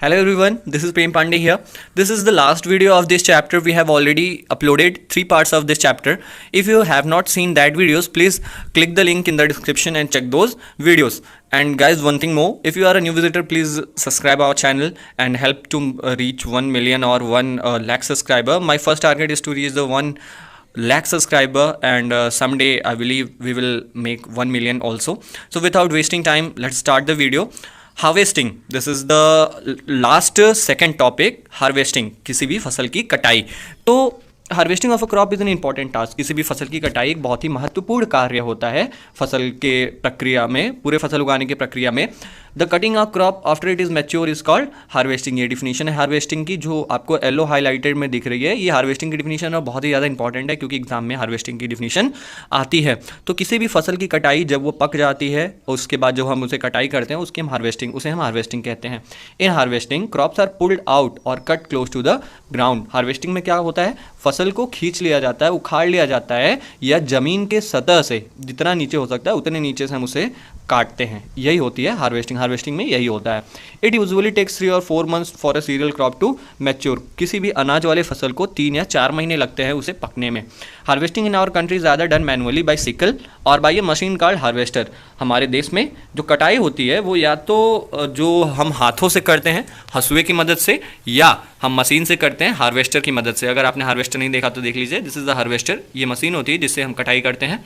Hello everyone, this is Prem Pandey here. This is the last video of this chapter. We have already uploaded 3 parts of this chapter. If you have not seen that videos, please click the link in the description and check those videos. And guys, one thing more, if you are a new visitor, please subscribe our channel and help to reach 1 million or 1 lakh subscriber. My first target is to reach the 1 lakh subscriber, and someday I believe we will make 1 million also. So without wasting time, let's start the video. Harvesting, this is the last second topic. Harvesting, किसी भी फसल की कटाई. तो harvesting of a crop is an important task. किसी भी फसल की कटाई एक बहुत ही महत्वपूर्ण कार्य होता है फसल के प्रक्रिया में, पूरे फसल उगाने की प्रक्रिया में. The cutting of crop after it is mature is called harvesting. ये डिफिनीशन है हार्वेस्टिंग की, जो आपको येलो हाईलाइटेड में दिख रही है. ये हार्वेस्टिंग की डिफिनीशन और बहुत ही ज़्यादा इंपॉर्टेंट है, क्योंकि एग्जाम में हार्वेस्टिंग की डिफिनीशन आती है. तो किसी भी फसल की कटाई जब वो पक जाती है, उसके बाद जो हम उसे कटाई करते हैं उसे हम हार्वेस्टिंग कहते हैं. In harvesting crops are pulled out और cut close to the ground. Harvesting में क्या होता है, फसल को खींच लिया जाता है, उखाड़ लिया जाता है, या ज़मीन के सतह से जितना नीचे हो सकता है उतने नीचे से हम उसे काटते हैं. यही होती है हार्वेस्टिंग. हार्वेस्टिंग में यही होता है. इट यूजुअली टेक्स 3 और 4 months for a cereal crop to mature. किसी भी अनाज वाले फसल को 3 या 4 महीने लगते हैं उसे पकने में. हार्वेस्टिंग इन आवर कंट्री ज़्यादा डन मैनुअली बाय सिकल और बाय ए मशीन कॉल्ड हार्वेस्टर. हमारे देश में जो कटाई होती है वो या तो जो हम हाथों से करते हैं हंसुए की मदद से, या हम मशीन से करते हैं हार्वेस्टर की मदद से. अगर आपने हार्वेस्टर नहीं देखा तो देख लीजिए. This is the harvester. ये मशीन होती है जिससे हम कटाई करते हैं.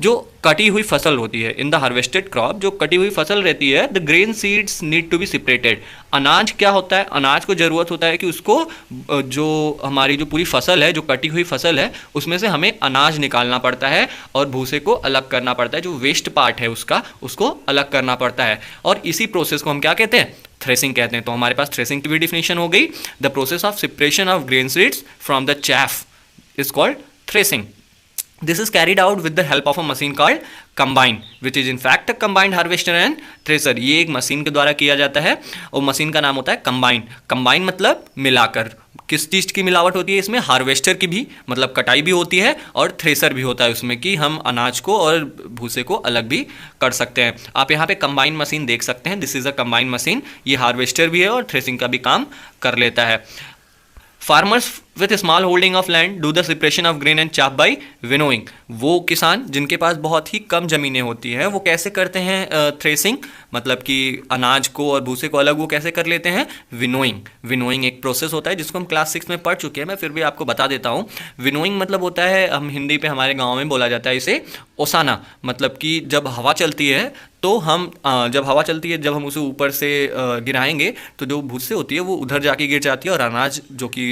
जो कटी हुई फसल होती है, इन द हार्वेस्टेड क्रॉप, जो कटी हुई फसल रहती है, the grain seeds need to be separated. अनाज क्या होता है, अनाज को ज़रूरत होता है कि उसको जो हमारी जो पूरी फसल है, जो कटी हुई फसल है, उसमें से हमें अनाज निकालना पड़ता है और भूसे को अलग करना पड़ता है. जो वेस्ट पार्ट है उसको अलग करना पड़ता है. और इसी प्रोसेस को हम क्या कहते हैं, थ्रेसिंग कहते हैं. तो हमारे पास थ्रेसिंग की भी डिफिनेशन हो गई. The process of separation of grain seeds from the chaff is called threshing. This is carried out with the help of a machine called combine, which is in fact a combined harvester and thresher. ये एक machine के द्वारा किया जाता है और machine का नाम होता है कंबाइन. कंबाइन मतलब मिलाकर. किस चीज़ की मिलावट होती है इसमें, हार्वेस्टर की भी, मतलब कटाई भी होती है, और थ्रेसर भी होता है उसमें, कि हम अनाज को और भूसे को अलग भी कर सकते हैं. आप यहाँ पे कंबाइन मशीन देख सकते हैं. This is a combine machine. ये हार्वेस्टर भी है और थ्रेसिंग का भी काम कर लेता है. Farmers with small holding of land do the separation of grain and chaff by winnowing. वो किसान जिनके पास बहुत ही कम ज़मीनें होती हैं वो कैसे करते हैं थ्रेसिंग, मतलब कि अनाज को और भूसे को अलग वो कैसे कर लेते हैं, विनोइंग. विनोइंग एक प्रोसेस होता है जिसको हम क्लास 6 में पढ़ चुके हैं, मैं फिर भी आपको बता देता हूँ. विनोइंग मतलब होता है, हम हिंदी पे हमारे गाँव में बोला जाता है इसे ओसाना. मतलब कि जब हवा चलती है तो हम जब हम उसे ऊपर से गिराएंगे तो जो भूसे होती है वो उधर जाके गिर जाती है, और अनाज जो कि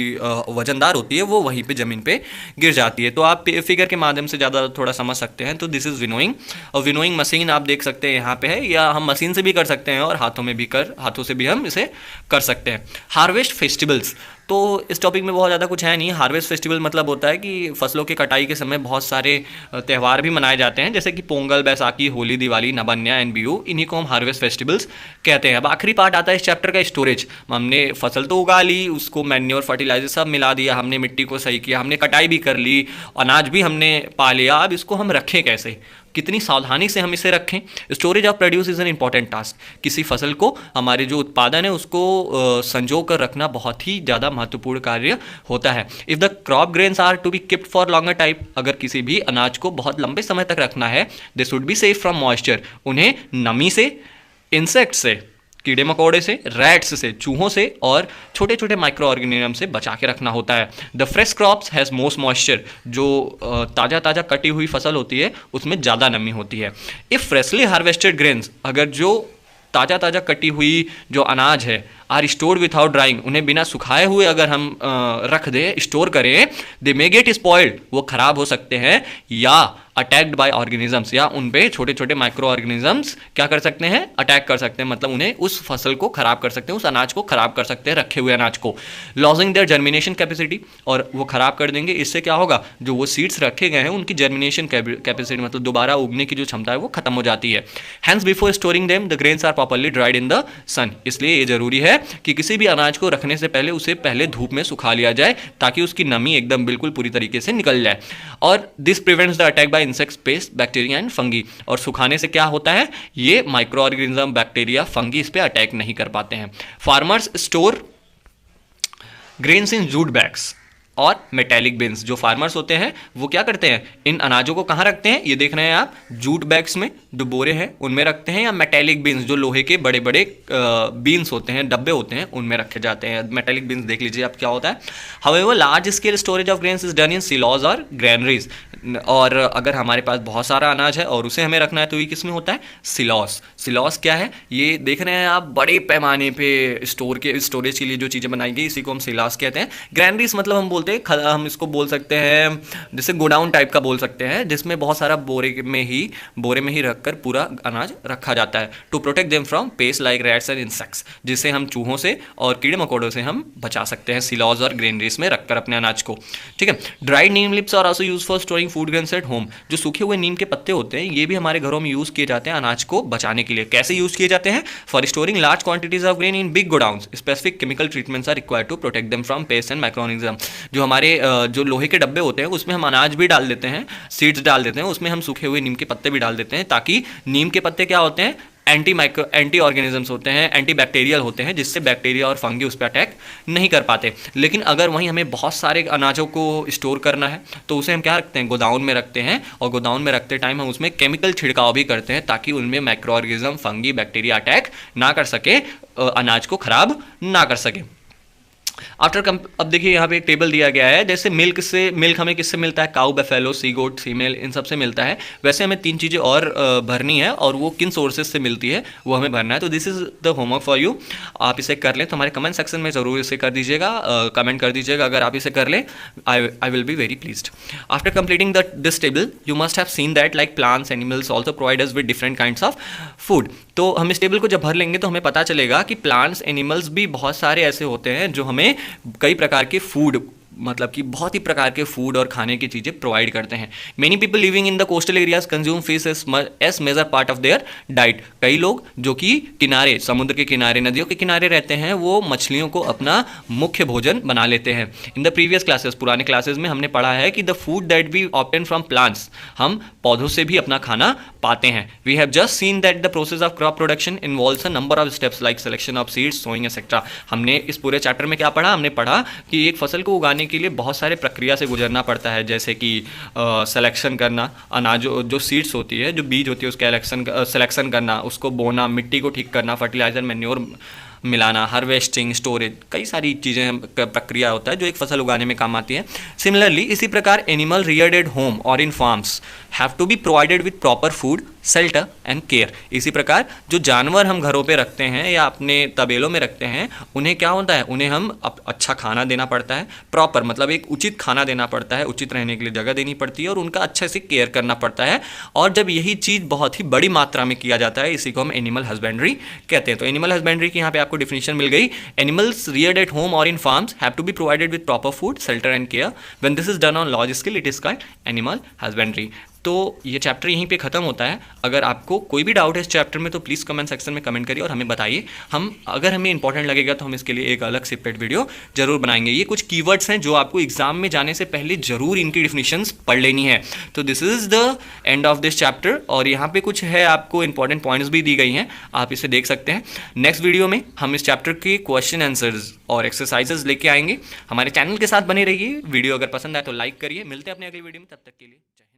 वजनदार होती है वो वहीं पे ज़मीन पे गिर जाती है. तो आप फिगर के माध्यम से ज़्यादा थोड़ा समझ सकते हैं. तो दिस इज़ विनोइंग. और विनोइंग मशीन आप देख सकते हैं यहाँ पे है, या हम मशीन से भी कर सकते हैं और हाथों से भी हम इसे कर सकते हैं. हार्वेस्ट फेस्टिवल्स, तो इस टॉपिक में बहुत ज़्यादा कुछ है नहीं. हार्वेस्ट फेस्टिवल मतलब होता है कि फसलों की कटाई के समय बहुत सारे त्यौहार भी मनाए जाते हैं, जैसे कि पोंगल, बैसाखी, होली, दिवाली, नबन्या एंड बिहू. इन्हीं को हम हार्वेस्ट फेस्टिवल्स कहते हैं. अब आखिरी पार्ट आता है इस चैप्टर का, स्टोरेज. हमने फसल तो उगा ली, उसको मैन्योर, फर्टिलाइजर सब मिला दिया, हमने मिट्टी को सही किया, हमने कटाई भी कर ली, अनाज भी हमने पा लिया. अब इसको हम रखें कैसे, कितनी सावधानी से हम इसे रखें. Storage of produce is an important task. किसी फसल को, हमारे जो उत्पादन है उसको संजो कर रखना बहुत ही ज़्यादा महत्वपूर्ण कार्य होता है. If the crop grains are to be kept for longer time, अगर किसी भी अनाज को बहुत लंबे समय तक रखना है, they should be safe from moisture. उन्हें नमी से, इंसेक्ट से, कीड़े मकोड़े से, रैट्स से, चूहों से और छोटे छोटे माइक्रो ऑर्गेनिज्म से बचा के रखना होता है. The fresh crops has most moisture. जो ताज़ा कटी हुई फसल होती है उसमें ज़्यादा नमी होती है. इफ़ फ्रेशली हार्वेस्टेड ग्रेन्स, अगर जो ताज़ा कटी हुई जो अनाज है, आर स्टोर्ड विथआउट ड्राइंग, उन्हें बिना सुखाए हुए अगर हम रख दें, स्टोर करें, दे मे गेट स्पॉइल्ड, वो ख़राब हो सकते हैं, या अटैक्ड बाय ऑर्गेनिजम्स, या उन पे छोटे छोटे माइक्रो ऑर्गेनिजम्स क्या कर सकते हैं, अटैक कर सकते हैं. मतलब उन्हें, उस फसल को ख़राब कर सकते हैं, उस अनाज को ख़राब कर सकते हैं, रखे हुए अनाज को. लॉजिंग देयर जर्मिनेशन कैपेसिटी, और वो ख़राब कर देंगे. इससे क्या होगा, जो वो सीड्स रखे गए हैं उनकी जर्मिनेशन कैपेसिटी, मतलब दोबारा उगने की जो क्षमता है वो खत्म हो जाती है. Hence before storing them the grains are properly dried in the sun. इसलिए ये ज़रूरी है कि किसी भी अनाज को रखने से पहले उसे पहले धूप में सुखा लिया जाए, ताकि उसकी नमी एकदम बिल्कुल पूरी तरीके से निकल जाए. और this prevents the attack by insects, paste, bacteria and fungi. और सुखाने से क्या होता है, ये माइक्रो ऑर्गेनिज्म, बैक्टीरिया, फंगी इस पे अटैक नहीं कर पाते हैं। Farmers store grains in jute bags और मेटेलिक बिन्स। जो फार्मर्स होते हैं वो क्या करते हैं, इन अनाजों को कहाँ रखते हैं, ये देख रहे हैं आप, जूट बैग्स में जो बोरे हैं उनमें रखते हैं, या मेटेलिक बिन्स जो लोहे के बड़े बड़े बीन्स होते हैं, डब्बे होते हैं, उनमें रखे जाते हैं। मेटेलिक बिन्स देख लीजिए आप क्या होता है। However large scale storage of grains is done in silos और ग्रैनरीज। और अगर हमारे पास बहुत सारा अनाज है और उसे हमें रखना है तो ये किस में होता है, सिलॉस। सिलॉस क्या है, ये देख रहे हैं आप, बड़े पैमाने पे स्टोरेज के लिए जो चीज़ें बनाई गई इसी को हम सिलॉस कहते हैं। ग्रैनरीज मतलब हम इसको बोल सकते हैं जैसे गोडाउन टाइप का बोल सकते हैं, जिसमें बहुत सारा बोरे में ही रखकर पूरा अनाज रखा जाता है। To protect them from pest like rats and insects, जिससे हम चूहों से और कीड़े मकोड़ों से हम बचा सकते हैं सिलॉज और ग्रेनरीज में रखकर अपने अनाज को। ठीक है। Dried neem leaves are also used for storing food grains at home. जो सूखे हुए नीम के पत्ते होते हैं ये भी हमारे घरों में यूज किए जाते हैं अनाज को बचाने के लिए। कैसे यूज किए जाते हैं, for storing large quantities of grain in big godowns specific chemical treatments are required to protect them from pest and microorganism. जो हमारे जो लोहे के डब्बे होते हैं उसमें हम अनाज भी डाल देते हैं, सीड्स डाल देते हैं, उसमें हम सूखे हुए नीम के पत्ते भी डाल देते हैं, ताकि नीम के पत्ते क्या होते हैं, एंटी ऑर्गेनिजम्स होते हैं, एंटी बैक्टीरियल होते हैं, जिससे बैक्टीरिया और फंगी उस पर अटैक नहीं कर पाते। लेकिन अगर वहीं हमें बहुत सारे अनाजों को स्टोर करना है तो उसे हम क्या रखते हैं, गोदाउन में रखते हैं, और गोदाउन में रखते टाइम हम उसमें केमिकल छिड़काव भी करते हैं ताकि उनमें micro organism, fungi, bacteria attack ना कर सके, अनाज को खराब ना कर सके। अब देखिए यहाँ पे एक टेबल दिया गया है, जैसे मिल्क हमें किससे मिलता है, काउ, बफेलो, सी गोट, फीमेल, इन सब से मिलता है। वैसे हमें 3 चीज़ें और भरनी है, और वो किन सोर्सेज से मिलती है वो हमें भरना है। तो this is the homework for you. आप इसे कर लें तो हमारे कमेंट सेक्शन में ज़रूर इसे कर दीजिएगा, कमेंट कर दीजिएगा अगर आप इसे कर लें। I will be very pleased. After completing this table you must have seen that like plants, animals also provide us with different kinds of food. तो हम इस टेबल को जब भर लेंगे तो हमें पता चलेगा कि प्लांट्स, एनिमल्स भी बहुत सारे ऐसे होते हैं जो हमें कई प्रकार के फूड, मतलब कि बहुत ही प्रकार के फूड और खाने की चीज़ें प्रोवाइड करते हैं। Many people living in the coastal areas consume fish as major part of their diet. कई लोग जो कि किनारे, समुद्र के किनारे, नदियों के किनारे रहते हैं, वो मछलियों को अपना मुख्य भोजन बना लेते हैं। इन द प्रीवियस क्लासेस, पुराने क्लासेस में हमने पढ़ा है कि the food that we obtain from plants, हम पौधों से भी अपना खाना पाते हैं। We have just seen that the process of crop production involves a number of steps like selection of seeds, sowing etcetera. हमने इस पूरे चैप्टर में क्या पढ़ा, हमने पढ़ा कि एक फसल को उगाने के लिए बहुत सारे प्रक्रिया से गुजरना पड़ता है, जैसे कि सिलेक्शन करना, अनाज जो सीड्स होती है, जो बीज होती है उसका सिलेक्शन करना, उसको बोना, मिट्टी को ठीक करना, फर्टिलाइजर, मैन्योर मिलाना, हार्वेस्टिंग, स्टोरेज, कई सारी चीज़ें प्रक्रिया होता है जो एक फसल उगाने में काम आती है। सिमिलरली इसी प्रकार एनिमल रियर्ड एट होम और in farms have to be provided with proper food, shelter and care. इसी प्रकार जो जानवर हम घरों पे रखते हैं या अपने तबेलों में रखते हैं, उन्हें क्या होता है, उन्हें हम अच्छा खाना देना पड़ता है, प्रॉपर मतलब एक उचित खाना देना पड़ता है, उचित रहने के लिए जगह देनी पड़ती है, और उनका अच्छे से केयर करना पड़ता है। और जब यही चीज़ बहुत ही बड़ी मात्रा में किया जाता है, इसी को हम एनिमल हस्बेंड्री कहते हैं। तो एनिमल हस्बेंड्री की यहाँ पे आपको डिफिनेशन मिल गई। एनिमल्स रियर्ड एट होम और in farms have to be provided with proper food, shelter and care. When this is done on large scale it is called animal husbandry. तो ये chapter यहीं पे ख़त्म होता है। अगर आपको कोई भी डाउट है इस चैप्टर में तो प्लीज़ कमेंट सेक्शन में कमेंट करिए और हमें बताइए। अगर हमें इंपॉर्टेंट लगेगा तो हम इसके लिए एक अलग सेपरेट वीडियो जरूर बनाएंगे। ये कुछ कीवर्ड्स हैं जो आपको एग्जाम में जाने से पहले जरूर इनकी डिफिनीशंस पढ़ लेनी है। तो this is the end of this chapter, और यहाँ पे कुछ है आपको इंपॉर्टेंट पॉइंट्स भी दी गई हैं, आप इसे देख सकते हैं। नेक्स्ट वीडियो में हम इस चैप्टर के क्वेश्चन आंसर्स और एक्सरसाइजेस लेके आएंगे। हमारे चैनल के साथ बने रहिए। वीडियो अगर पसंद आए तो लाइक करिए। मिलते हैं अपने अगली वीडियो में, तब तक के लिए जय हिंद।